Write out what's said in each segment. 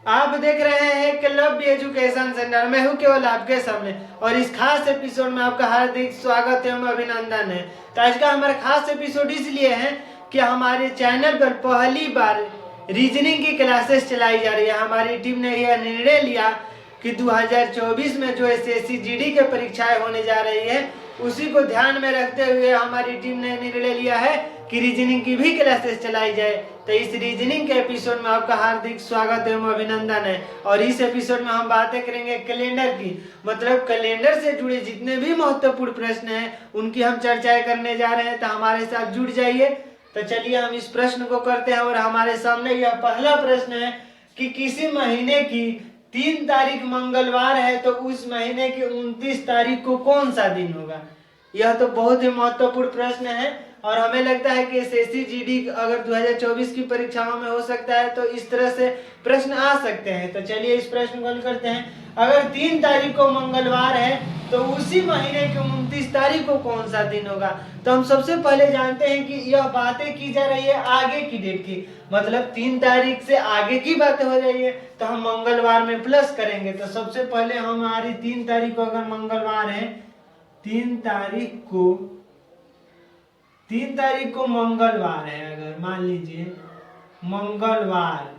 आप देख रहे हैं क्लब एजुकेशन सेंटर। मैं हूं केवल आपके सामने और इस खास एपिसोड में आपका हार्दिक स्वागत एवं अभिनंदन है। तो आज का हमारा खास एपिसोड इसलिए है कि हमारे चैनल पर पहली बार रीजनिंग की क्लासेस चलाई जा रही है। हमारी टीम ने यह निर्णय लिया कि 2024 में जो एसएससी जीडी के परीक्षाएं होने जा रही है उसी को ध्यान में रखते हुए हमारी टीम ने निर्णय लिया है कि रीजनिंग की भी क्लासेस चलाई जाए। तो इस रीजनिंग के एपिसोड में आपका हार्दिक स्वागत एवं अभिनंदन है। और इस एपिसोड में हम बातें करेंगे कैलेंडर की, मतलब कैलेंडर से जुड़े जितने भी महत्वपूर्ण प्रश्न हैं उनकी हम चर्चाएं करने जा रहे हैं। तो हमारे साथ जुड़ जाइए। तो चलिए हम इस प्रश्न को करते हैं और हमारे सामने यह पहला प्रश्न है कि किसी महीने की 3 तारीख मंगलवार है तो उस महीने की 29 तारीख को कौन सा दिन होगा। यह तो बहुत ही महत्वपूर्ण प्रश्न है और हमें लगता है कि एसएससी जीडी अगर 2024 की परीक्षाओं में हो सकता है तो इस तरह से प्रश्न आ सकते हैं। तो चलिए इस प्रश्न को हल करते हैं। अगर 3 तारीख को मंगलवार है तो उसी महीने की 29 तारीख को कौन सा दिन होगा। तो हम सबसे पहले जानते हैं कि यह बातें की जा रही है आगे की डेट की, मतलब 3 तारीख से आगे की बातें हो रही है तो हम मंगलवार में प्लस करेंगे। तो सबसे पहले हमारी 3 तारीख को अगर मंगलवार है, 3 तारीख को मंगलवार है, अगर मान लीजिए मंगलवार,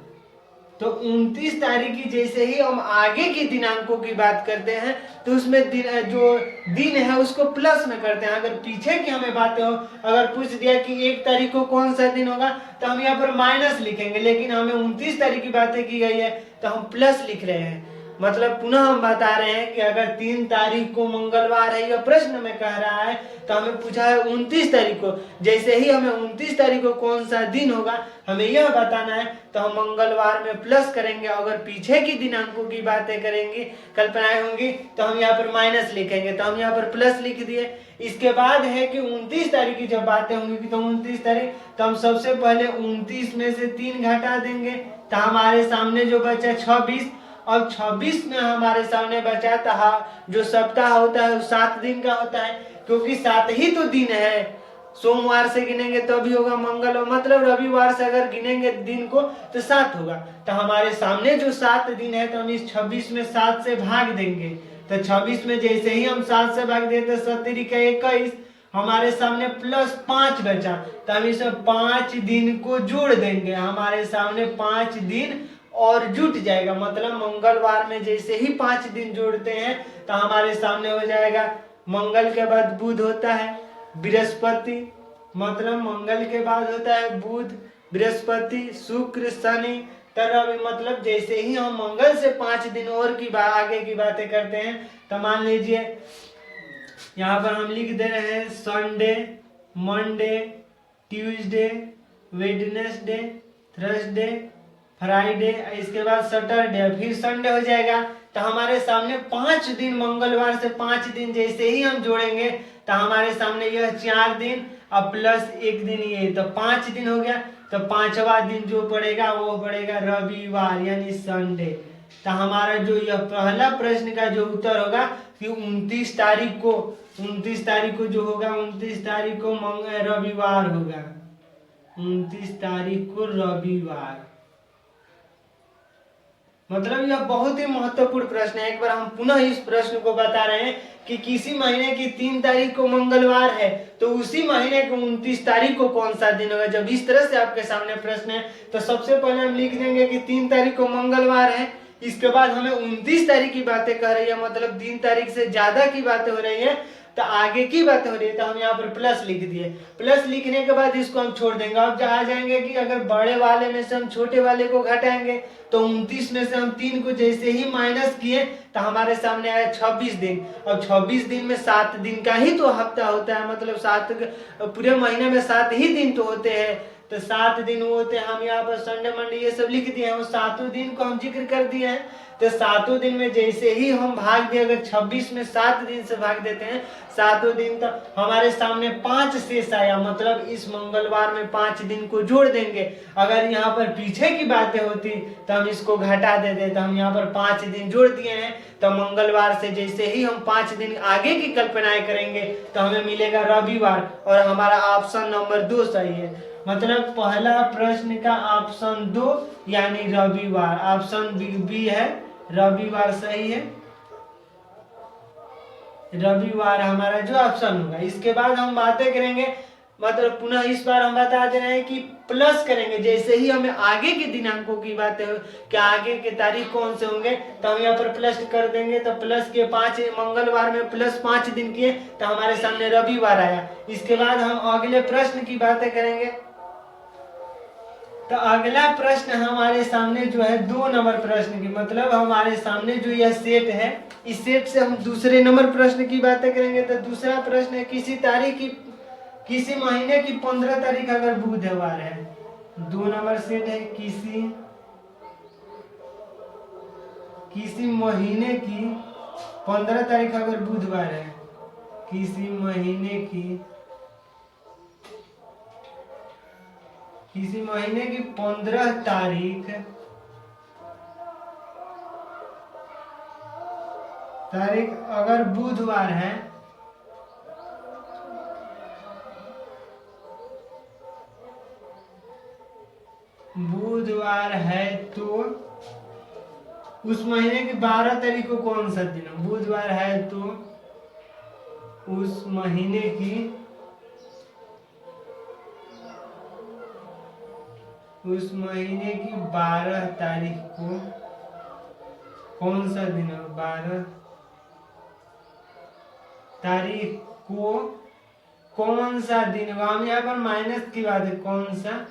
तो 29 तारीख की जैसे ही हम आगे की दिनांकों की बात करते हैं तो उसमें जो दिन है उसको प्लस में करते हैं। अगर पीछे की हमें बातें हो, अगर पूछ दिया कि 1 तारीख को कौन सा दिन होगा तो हम यहाँ पर माइनस लिखेंगे, लेकिन हमें 29 तारीख की बातें की गई है तो हम प्लस लिख रहे हैं। मतलब पुनः हम बता रहे हैं कि अगर 3 तारीख को मंगलवार है, यह प्रश्न में कह रहा है तो हमें पूछा है 29 तारीख को, जैसे ही हमें 29 तारीख को कौन सा दिन होगा हमें यह बताना है तो हम मंगलवार में प्लस करेंगे। अगर पीछे की दिनांकों की बातें करेंगे, कल्पनाएं होंगी तो हम यहाँ पर माइनस लिखेंगे। तो हम यहाँ पर प्लस लिख दिए। इसके बाद है कि 29 तारीख की जब बातें होंगी तो 29 तारीख, तो हम सबसे पहले 29 में से 3 घटा देंगे तो हमारे सामने जो बचा 26। और 26 में हमारे सामने बचा था जो सप्ताह होता है वो 7 दिन का होता है, क्योंकि 7 ही तो दिन है। सोमवार से गिनेंगे तो भी होगा मंगल, मतलब रविवार से अगर गिनेंगे दिन को तो 7 होगा। तो हमारे सामने जो 7 दिन है तो हम इस 26 में 7 से भाग देंगे। तो 26 में जैसे ही हम 7 से भाग देते 7 का 21, हमारे सामने प्लस 5 बचा तो हम इसमें 5 दिन को जोड़ देंगे। हमारे सामने 5 दिन और जुट जाएगा, मतलब मंगलवार में जैसे ही 5 दिन जोड़ते हैं तो हमारे सामने हो जाएगा मंगल के बाद बुध होता है, बृहस्पति, मतलब मंगल के बाद होता है बुध, बृहस्पति, शुक्र, शनि, रवि। मतलब जैसे ही हम मंगल से 5 दिन और की आगे की बातें करते हैं तो मान लीजिए यहाँ पर हम लिख दे रहे हैं Sunday, Monday, Tuesday, Wednesday, Thursday, Friday, इसके बाद सैटरडे, फिर संडे हो जाएगा। तो हमारे सामने 5 दिन, मंगलवार से 5 दिन जैसे ही हम जोड़ेंगे तो हमारे सामने यह 4 दिन और प्लस 1 दिन, ये तो 5 दिन हो गया। तो 5वां दिन जो पड़ेगा वो पड़ेगा रविवार यानी संडे। तो हमारा जो यह पहला प्रश्न का जो उत्तर होगा कि 29 तारीख को जो होगा 29 तारीख को रविवार होगा, 29 तारीख को रविवार। मतलब यह बहुत ही महत्वपूर्ण प्रश्न है। एक बार हम पुनः इस प्रश्न को बता रहे हैं कि किसी महीने की 3 तारीख को मंगलवार है तो उसी महीने की 29 तारीख को कौन सा दिन होगा। जब इस तरह से आपके सामने प्रश्न है तो सबसे पहले हम लिख देंगे कि 3 तारीख को मंगलवार है। इसके बाद हमें 29 तारीख की बातें कर रही है, मतलब 3 तारीख से ज्यादा की बातें हो रही है तो आगे की बात हो रही है, तो हम यहाँ पर प्लस लिख दिए। प्लस लिखने के बाद इसको हम छोड़ देंगे। अब आ जाएंगे कि अगर बड़े वाले में से हम छोटे वाले को घटाएंगे तो 29 में से हम 3 को जैसे ही माइनस किए तो हमारे सामने आया 26 दिन। अब 26 दिन में 7 दिन का ही तो हफ्ता होता है, मतलब 7 पूरे महीने में 7 ही दिन तो होते हैं। तो 7 दिन वो होते हैं, हम यहाँ पर संडे मंडे ये सब लिख दिए हैं, वो 7 दिन को हम जिक्र कर दिए हैं। तो 7 दिन में जैसे ही हम भाग दिए, अगर 26 में 7 दिन से भाग देते हैं 7 दिन, तो हमारे सामने 5 शेष आया, मतलब इस मंगलवार में 5 दिन को जोड़ देंगे। अगर यहाँ पर पीछे की बातें होती तो हम इसको घटा देते, तो हम यहाँ पर 5 दिन जोड़ दिए हैं। तो मंगलवार से जैसे ही हम 5 दिन आगे की कल्पनाएं करेंगे तो हमें मिलेगा रविवार, और हमारा ऑप्शन नंबर 2 सही है। मतलब पहला प्रश्न का ऑप्शन 2 यानी रविवार, ऑप्शन बी है, रविवार सही है। रविवार हमारा जो ऑप्शन होगा। इसके बाद हम बातें करेंगे, मतलब पुनः इस बार हम बता दे रहे हैं कि प्लस करेंगे। जैसे ही हमें आगे के दिनांकों की बातें हो कि आगे के तारीख कौन से होंगे तो हम यहाँ पर प्लस कर देंगे। तो प्लस के 5 मंगलवार में प्लस 5 दिन किए तो हमारे सामने रविवार आया। इसके बाद हम अगले प्रश्न की बातें करेंगे। तो अगला प्रश्न हमारे सामने जो है 2 नंबर प्रश्न की, मतलब हमारे सामने जो यह सेट है, इस सेट से हम दूसरे नंबर प्रश्न की बातें करेंगे। तो दूसरा प्रश्न है किसी महीने की 15 तारीख अगर बुधवार है। 2 नंबर सेट है किसी महीने की 15 तारीख अगर बुधवार है, किसी महीने की 15 तारीख अगर बुधवार है, तो उस महीने की 12 तारीख को कौन सा दिन है? बुधवार है तो उस महीने की 12 तारीख को कौन सा दिन है? 12 तारीख को कौन सा दिन होगा? हम यहाँ पर माइनस की बात है, कौन सा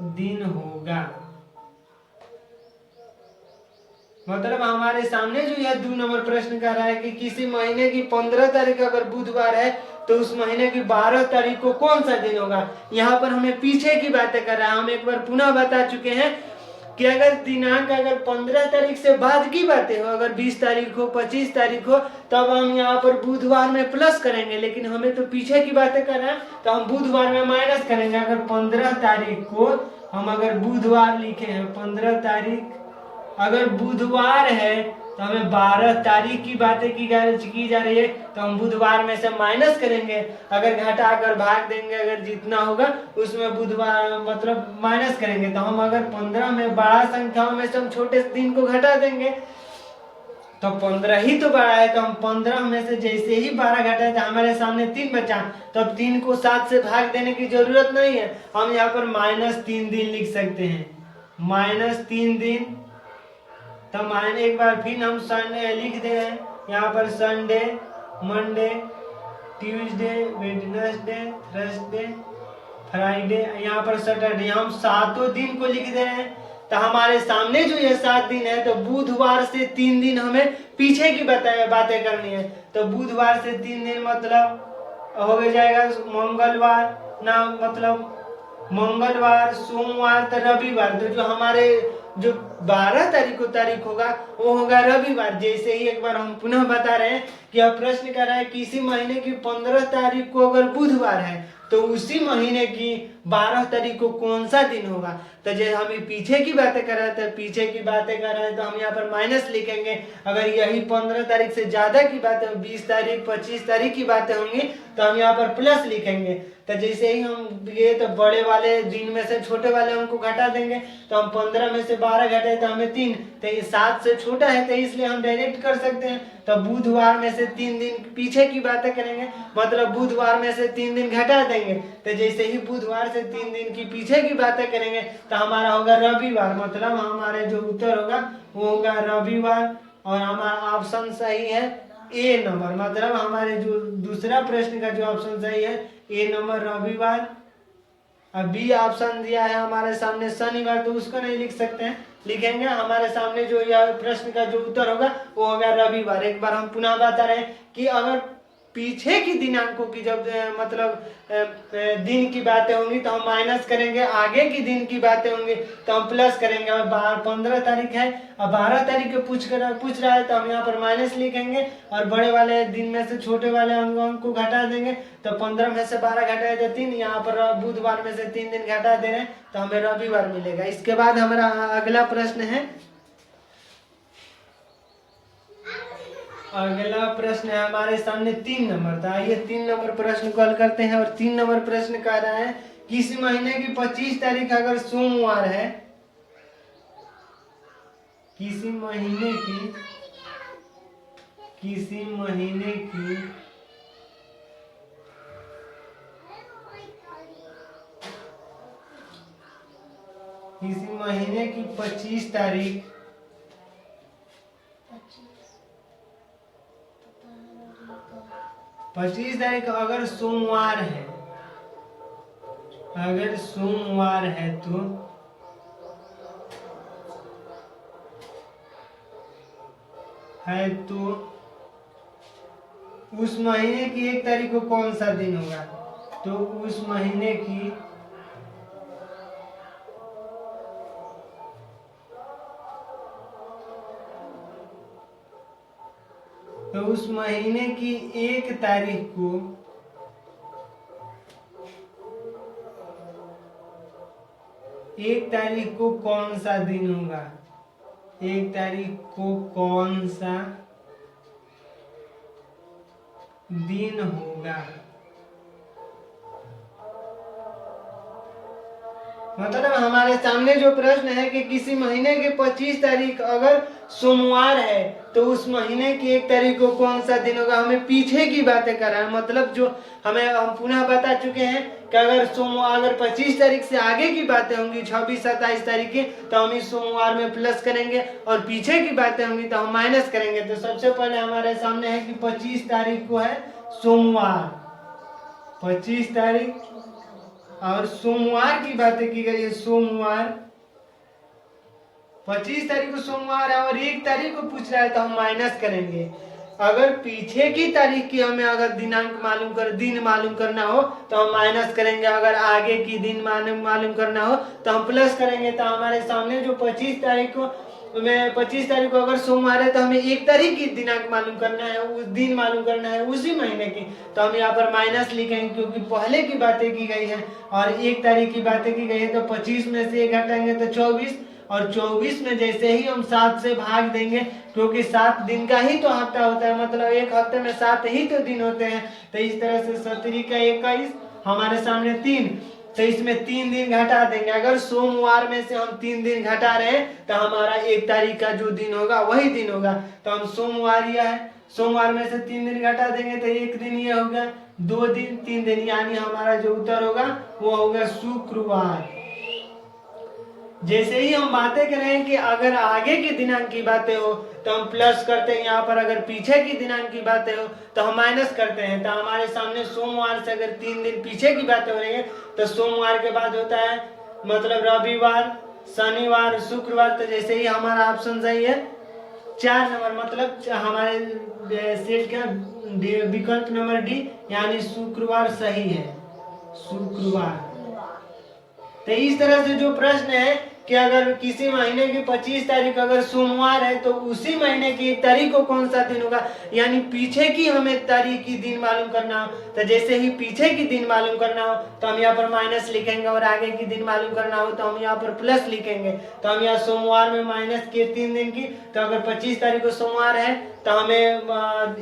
दिन होगा। मतलब हमारे सामने जो यह 2 नंबर प्रश्न कर रहा है कि किसी महीने की 15 तारीख अगर बुधवार है तो उस महीने की 12 तारीख को कौन सा दिन होगा। यहाँ पर हमें पीछे की बातें कर रहा है। हम एक बार पुनः बता चुके हैं कि अगर दिनांक अगर 15 तारीख से बाद की बातें हो, अगर 20 तारीख हो, 25 तारीख हो, तब हम यहाँ पर बुधवार में प्लस करेंगे। लेकिन हमें तो पीछे की बातें कर रहे हैं तो हम बुधवार में माइनस करेंगे। अगर 15 तारीख को हम अगर बुधवार लिखे हैं, 15 तारीख अगर बुधवार है तो हमें 12 तारीख की बातें की जा रही है, तो हम बुधवार में से माइनस करेंगे। अगर घटा कर भाग देंगे, अगर जितना होगा उसमें बुधवार मतलब माइनस करेंगे। तो हम अगर 15 में बड़ा संख्याओं में से हम छोटे दिन को घटा देंगे तो 15 ही तो बड़ा है। तो हम 15 में से जैसे ही 12 घटाए तो हमारे सामने 3 बचा, तो अब 3 को 7 से भाग देने की जरूरत नहीं है। हम यहाँ पर -3 दिन लिख सकते हैं, -3 दिन। तो एक बार फिर हम संडे लिख दे रहे हैं यहाँ पर, Sunday, Monday, Tuesday, Wednesday, Thursday, Friday, यहाँ पर सैटरडे। हम 7 दिन को लिख दे रहे हैं। तो हमारे सामने जो ये 7 दिन है, तो बुधवार से 3 दिन हमें पीछे की बातें करनी है। तो बुधवार से 3 दिन मतलब हो जाएगा मंगलवार, ना मतलब मंगलवार, सोमवार, तो रविवार। तो जो हमारे जो 12 तारीख होगा वो होगा रविवार। जैसे ही एक बार हम पुनः बता रहे हैं कि यह प्रश्न कर रहा है किसी महीने की 15 तारीख को अगर बुधवार है तो उसी महीने की 12 तारीख को कौन सा दिन होगा। तो जैसे हम पीछे की बातें कर रहे थे, पीछे की बातें कर रहे हैं तो हम यहाँ पर माइनस लिखेंगे। अगर यही 15 तारीख से ज्यादा की बातें, 20 तारीख, 25 तारीख की बातें होंगी तो हम यहाँ पर प्लस लिखेंगे। तो जैसे ही हम ये तो बड़े वाले दिन में से छोटे वाले अंक को घटा देंगे। तो हम 15 में से 12 घटे तो हमें 3, तो ये 7 से छोटा है, तो इसलिए हम डायरेक्ट कर सकते हैं। तो बुधवार में से 3 दिन पीछे की बातें करेंगे, मतलब बुधवार में से 3 दिन घटा देंगे। तो जैसे ही बुधवार से 3 दिन की पीछे की बातें करेंगे तो हमारा होगा रविवार। मतलब हमारे जो उत्तर होगा वो होगा रविवार। और हमारा ऑप्शन सही है ए नंबर, मतलब हमारे जो दूसरा प्रश्न का जो ऑप्शन सही है ए नंबर, रविवार। अब बी ऑप्शन दिया है हमारे सामने शनिवार, तो उसको नहीं लिख सकते हैं, लिखेंगे हमारे सामने जो यह प्रश्न का जो उत्तर होगा वो होगा रविवार। एक बार हम पुनः बता रहे हैं कि अगर पीछे की दिनांकों की जब मतलब दिन की बातें होंगी तो हम माइनस करेंगे, आगे की दिन की बातें होंगी तो हम प्लस करेंगे। और 15 तारीख है और 12 तारीख को पूछ रहा है तो हम यहाँ पर माइनस लिखेंगे और बड़े वाले दिन में से छोटे वाले अंक को घटा देंगे। तो 15 में से 12 घटाए तो 3, यहाँ पर बुधवार में से 3 दिन घटा दे रहे हैं तो हमें रविवार मिलेगा। इसके बाद हमारा अगला प्रश्न है अगला प्रश्न है हमारे सामने 3 नंबर था। आइए 3 नंबर प्रश्न को हल करते हैं। और 3 नंबर प्रश्न कह रहा है किसी महीने की 25 तारीख अगर सोमवार है, किसी महीने की 25 तारीख अगर सोमवार है, तो उस महीने की 1 तारीख को कौन सा दिन होगा? तो उस महीने की एक तारीख को कौन सा दिन होगा? 1 तारीख को कौन सा दिन होगा? मतलब हमारे सामने जो प्रश्न है कि किसी महीने की 25 तारीख अगर सोमवार है तो उस महीने की 1 तारीख को कौन सा दिन होगा। हमें पीछे की बातें कर रहा है, मतलब जो हम पुनः बता चुके हैं कि अगर 25 तारीख से आगे की बातें होंगी, 26-27 तारीख की, तो हम इस सोमवार में प्लस करेंगे, और पीछे की बातें होंगी तो हम माइनस करेंगे। तो सबसे पहले हमारे सामने है कि 25 तारीख को है सोमवार, 25 तारीख, और सोमवार की बातें की गई है। सोमवार 25 तारीख को सोमवार है और 1 तारीख को पूछ रहा है तो हम माइनस करेंगे। अगर पीछे की तारीख की हमें अगर दिन मालूम करना हो तो हम माइनस करेंगे। अगर आगे की दिन मालूम करना हो तो हम प्लस करेंगे। तो हमारे सामने जो 25 तारीख को अगर सोमवार है तो हमें 1 तारीख की दिनांक मालूम करना है, उस दिन मालूम करना है उसी महीने की, तो हम यहाँ पर माइनस लिखेंगे क्योंकि पहले की बातें की गई है और 1 तारीख की बातें की गई है। तो 25 में से 1 घटाएंगे तो 24, और 24 में जैसे ही हम 7 से भाग देंगे, क्योंकि 7 दिन का ही तो हफ्ता होता है, मतलब एक हफ्ते में 7 ही तो दिन होते हैं। तो इस तरह से 17 का 21, हमारे सामने 3, तो इसमें 3 दिन घटा देंगे। अगर सोमवार में से हम 3 दिन घटा रहे हैं तो हमारा 1 तारीख का जो दिन होगा वही दिन होगा। तो हम सोमवार में से 3 दिन घटा देंगे तो 1 दिन ये हो गया, 2 दिन, 3 दिन, यानी हमारा जो उत्तर होगा वो होगा शुक्रवार। जैसे ही हम बातें करें कि अगर आगे की दिनांक की बातें हो तो हम प्लस करते हैं, यहाँ पर अगर पीछे की दिनांक की बातें हो तो हम माइनस करते हैं। तो हमारे सामने सोमवार से अगर 3 दिन पीछे की बातें हो रही है तो सोमवार के बाद होता है मतलब रविवार, शनिवार, शुक्रवार। तो जैसे ही हमारा ऑप्शन सही है 4 नंबर, मतलब हमारे सेट का विकल्प नंबर डी, यानी शुक्रवार सही है, शुक्रवार। तो इस तरह से जो प्रश्न है कि अगर किसी महीने की 25 तारीख अगर सोमवार है तो उसी महीने की 1 तारीख को कौन सा दिन होगा, यानी पीछे की हमें तारीख की दिन मालूम करना हो। तो जैसे ही पीछे की दिन मालूम करना हो तो हम यहाँ पर माइनस लिखेंगे, और आगे की दिन मालूम करना हो तो हम यहाँ पर प्लस लिखेंगे। तो हम यहाँ सोमवार में माइनस किए 3 दिन की, तो अगर 25 तारीख को सोमवार है तो हमें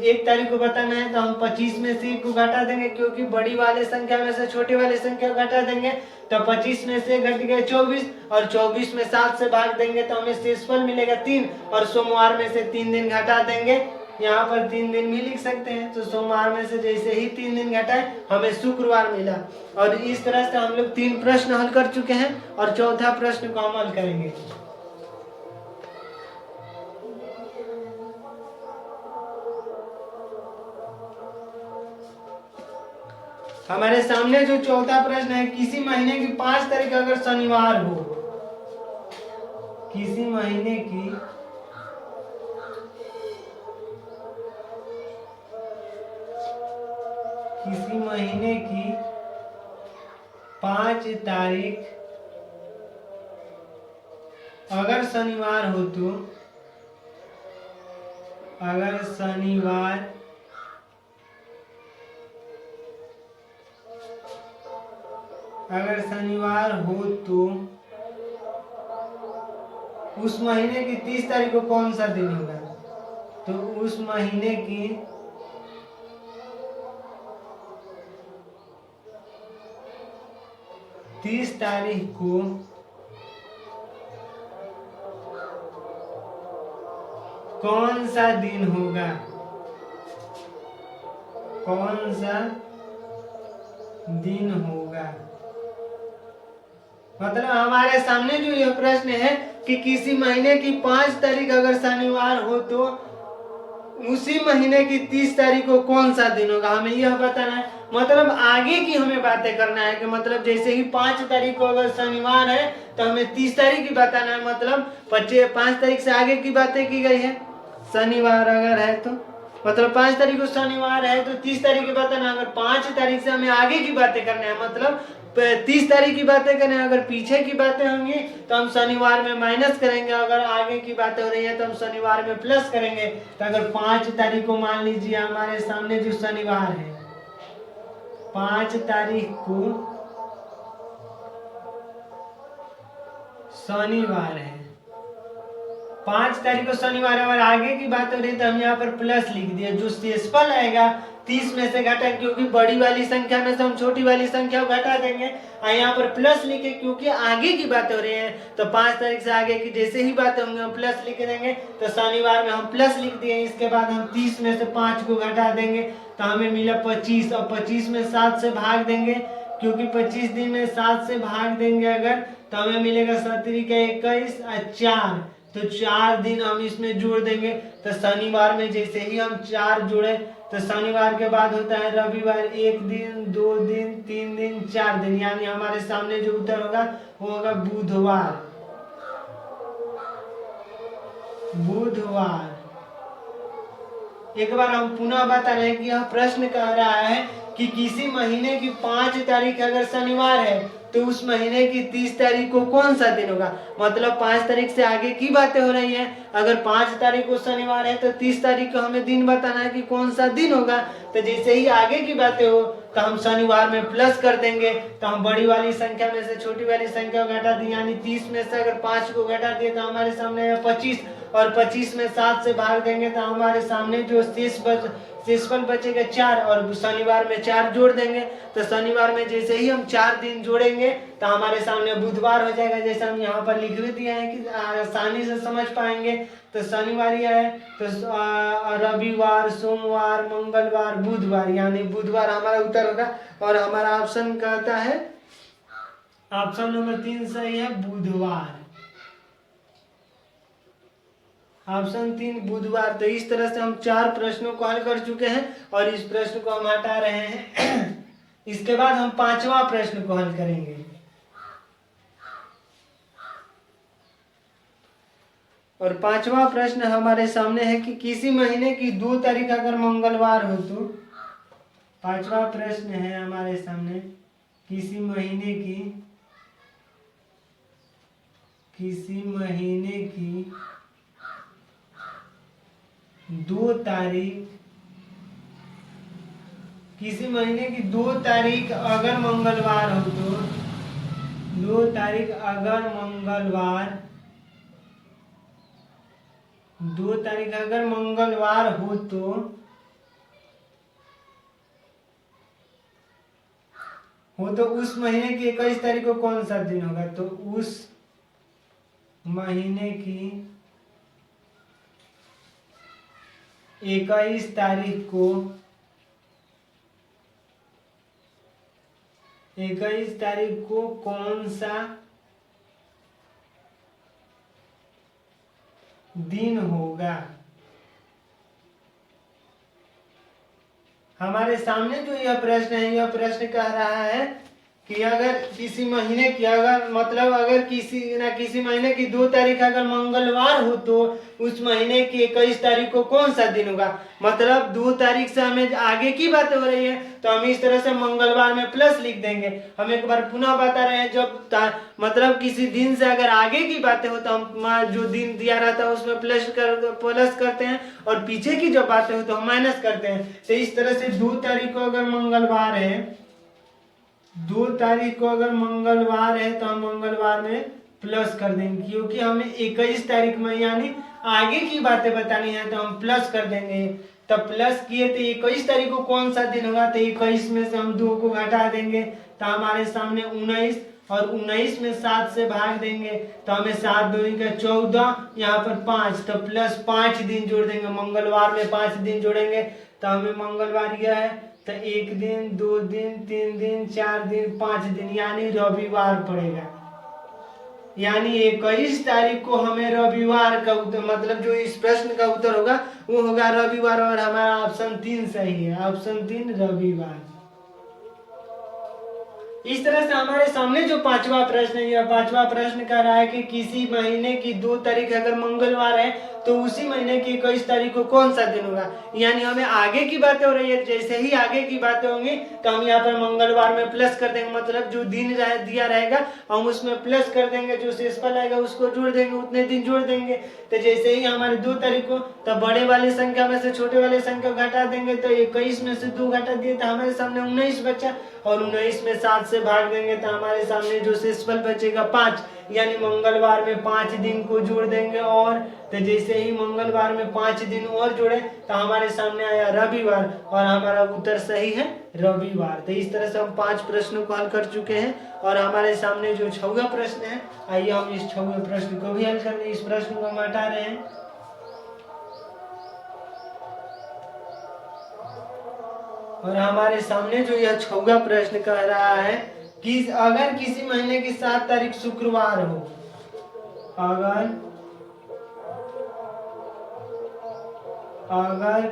1 तारीख को बताना है, तो हम 25 में से 1 को घटा देंगे, क्योंकि बड़ी वाले संख्या में से छोटी वाली संख्या घटा देंगे। तो 25 में से घट गए 24, और 24 में 7 से भाग देंगे तो हमें शेषफल मिलेगा 3, और सोमवार में से 3 दिन घटा देंगे, यहाँ पर 3 दिन भी लिख सकते हैं। तो सोमवार में से जैसे ही 3 दिन घटाए हमें शुक्रवार मिला। और इस तरह से हम लोग 3 प्रश्न हल कर चुके हैं, और चौथा प्रश्न को हम हल करेंगे। हमारे सामने जो चौथा प्रश्न है, किसी महीने की 5 तारीख अगर शनिवार हो, किसी महीने की 5 तारीख अगर शनिवार हो तो अगर शनिवार हो तो उस महीने की 30 तारीख को कौन सा दिन होगा। तो उस महीने की 30 तारीख को कौन सा दिन होगा? कौन सा दिन होगा? मतलब हमारे सामने जो यह प्रश्न है कि किसी महीने की 5 तारीख अगर शनिवार हो तो उसी महीने की 30 तारीख को कौन सा दिन होगा, हमें यह बताना है। मतलब आगे की हमें बातें करना है कि मतलब जैसे ही 5 तारीख को अगर शनिवार है तो हमें 30 तारीख की बताना है। मतलब 5 तारीख से आगे की बातें की गई है। शनिवार अगर है तो मतलब 5 तारीख को शनिवार है तो 30 तारीख की बताना। अगर 5 तारीख से हमें आगे की बातें करना है, मतलब 30 तारीख की बातें करें, अगर पीछे की बातें होंगी तो हम शनिवार में माइनस करेंगे, अगर आगे की बातें हो रही है तो हम शनिवार में प्लस करेंगे। तो अगर 5 तारीख को मान लीजिए हमारे सामने जो शनिवार है, 5 तारीख को शनिवार है, 5 तारीख को शनिवार, अगर आगे की बात हो रही तो हम यहाँ पर प्लस लिख दिए। जो शेषफल आएगा 30 में से घटा, क्योंकि बड़ी वाली संख्या में से हम छोटी वाली संख्या को घटा देंगे और यहाँ पर प्लस लिखे क्योंकि आगे की बात हो रही है। तो 5 तारीख से आगे की जैसे ही बातें होंगी हम प्लस लिख देंगे। तो शनिवार में हम प्लस लिख दिए। इसके बाद हम 30 में से 5 को घटा देंगे तो हमें मिला 25, और 25 में 7 से भाग देंगे क्योंकि 25 दिन में 7 से भाग देंगे अगर तो हमें मिलेगा 7 का 21 और 4, तो 4 दिन हम इसमें जोड़ देंगे। तो शनिवार में जैसे ही हम 4 जोड़े तो शनिवार के बाद होता है रविवार, 1 दिन 2 दिन 3 दिन 4 दिन, यानी हमारे सामने जो उत्तर होगा वो होगा बुधवार। बुधवार। एक बार हम पुनः बता रहे हैं कि यह प्रश्न कह रहा है कि किसी महीने की 5 तारीख अगर शनिवार है तो उस महीने की 30 तारीख को कौन सा दिन होगा। मतलब 5 तारीख से आगे की बातें हो रही हैं। अगर 5 तारीख को शनिवार है तो 30 तारीख को हमें दिन बताना है कि कौन सा दिन होगा। तो जैसे ही आगे की बातें हो तो हम शनिवार में प्लस कर देंगे। तो हम बड़ी वाली संख्या में से छोटी वाली संख्या को घटा दी, यानी 30 में से अगर 5 को घटा दिए तो हमारे सामने है 25, और 25 में 7 से भाग देंगे तो हमारे सामने जो शेषफल बचेगा 4, और शनिवार में 4 जोड़ देंगे। तो शनिवार में जैसे ही हम 4 दिन जोड़ेंगे तो हमारे सामने बुधवार हो जाएगा। जैसे हम यहाँ पर लिख भी दिया है कि आसानी से समझ पाएंगे। तो शनिवार यह है, तो रविवार, सोमवार, मंगलवार, बुधवार, यानी बुधवार हमारा उत्तर होगा। और हमारा ऑप्शन कहता है, ऑप्शन नंबर 3 सही है, बुधवार। ऑप्शन 3 बुधवार। तो इस तरह से हम 4 प्रश्नों को हल कर चुके हैं और इस प्रश्न को हम हटा रहे हैं। इसके बाद हम 5वां प्रश्न को हल करेंगे। और 5वां प्रश्न हमारे सामने है कि किसी महीने की 2 तारीख अगर मंगलवार हो तो, 5वां प्रश्न है हमारे सामने, किसी महीने की 2 तारीख, किसी महीने की 2 तारीख अगर मंगलवार हो तो, 2 तारीख अगर मंगलवार, 2 तारीख अगर मंगलवार हो तो उस महीने की 21 तारीख को कौन सा दिन होगा। तो उस महीने की 21 तारीख को, 21 तारीख को कौन सा दिन होगा। हमारे सामने जो यह प्रश्न है, यह प्रश्न कह रहा है कि अगर किसी महीने की, अगर मतलब अगर किसी महीने की 2 तारीख अगर मंगलवार हो तो उस महीने की 21 तारीख को कौन सा दिन होगा। मतलब 2 तारीख से हमें आगे की बात हो रही है तो हम इस तरह से मंगलवार में प्लस लिख देंगे। हम एक बार पुनः बता रहे हैं, जब मतलब किसी दिन से अगर आगे की बातें हो तो हम जो दिन दिया रहता है उसमें प्लस करते हैं, और पीछे की जो बातें हो तो हम माइनस करते हैं। तो इस तरह से 2 तारीख को अगर मंगलवार है, 2 तारीख को अगर मंगलवार है तो हम मंगलवार में प्लस कर देंगे, क्योंकि हमें 21 तारीख में यानी आगे की बातें बतानी है तो हम प्लस कर देंगे। तो प्लस किए तो 21 तारीख को कौन सा दिन होगा, तो 21 में से हम 2 को घटा देंगे तो हमारे सामने 19, और 19 में 7 से भाग देंगे तो हमें 7 दूनी का 14, यहाँ पर 5, तो प्लस 5 दिन जोड़ देंगे। मंगलवार में 5 दिन जोड़ेंगे तो हमें मंगलवार यह है, तो 1 दिन, 2 दिन, 3 दिन, 4 दिन, 5 दिन, यानी रविवार पड़ेगा। यानी 21 तारीख को हमें रविवार का उत्तर, मतलब जो इस प्रश्न का उत्तर होगा वो होगा रविवार, और हमारा ऑप्शन 3 सही है, ऑप्शन 3 रविवार। इस तरह से हमारे सामने जो पांचवा प्रश्न है, यह पांचवा प्रश्न कह रहा है कि किसी महीने की 2 तारीख अगर मंगलवार है तो उसी महीने की 21 तारीख को कौन सा दिन होगा। यानी हमें आगे की बातें हो रही है, जैसे ही आगे की बातें होंगी तो हम यहाँ पर मंगलवार में प्लस कर देंगे, मतलब जो दिन दिया रहेगा हम उसमें प्लस कर देंगे, जो शेषफल आएगा उसको जोड़ देंगे, उतने दिन जोड़ देंगे। तो जैसे ही हमारे 2 तारीख को, तो बड़े वाली संख्या में से छोटे वाले संख्या घटा देंगे, तो 21 में से 2 घटा दिए तो हमारे सामने 19 बचा, और 19 में 7 से भाग देंगे तो हमारे सामने जो शेषफल बचेगा 5, यानी मंगलवार में 5 दिन को जोड़ देंगे। और तो जैसे ही मंगलवार में 5 दिन और जोड़े तो हमारे सामने आया रविवार, और हमारा उत्तर सही है रविवार। तो इस तरह से हम 5 प्रश्नों को हल कर चुके हैं, और हमारे सामने जो 6वां प्रश्न है, आइए हम इस 6वें प्रश्न को भी हल कर लें। इस प्रश्न को हम हटा रहे हैं। और हमारे सामने जो यह 6वां प्रश्न कह रहा है कि अगर किसी महीने की 7 तारीख शुक्रवार हो, अगर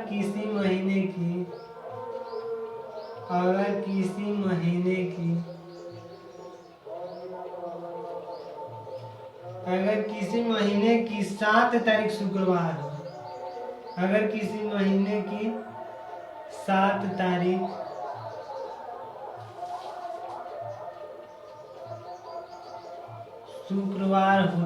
किसी महीने की 7 तारीख शुक्रवार हो, अगर किसी महीने की 7 तारीख शुक्रवार हो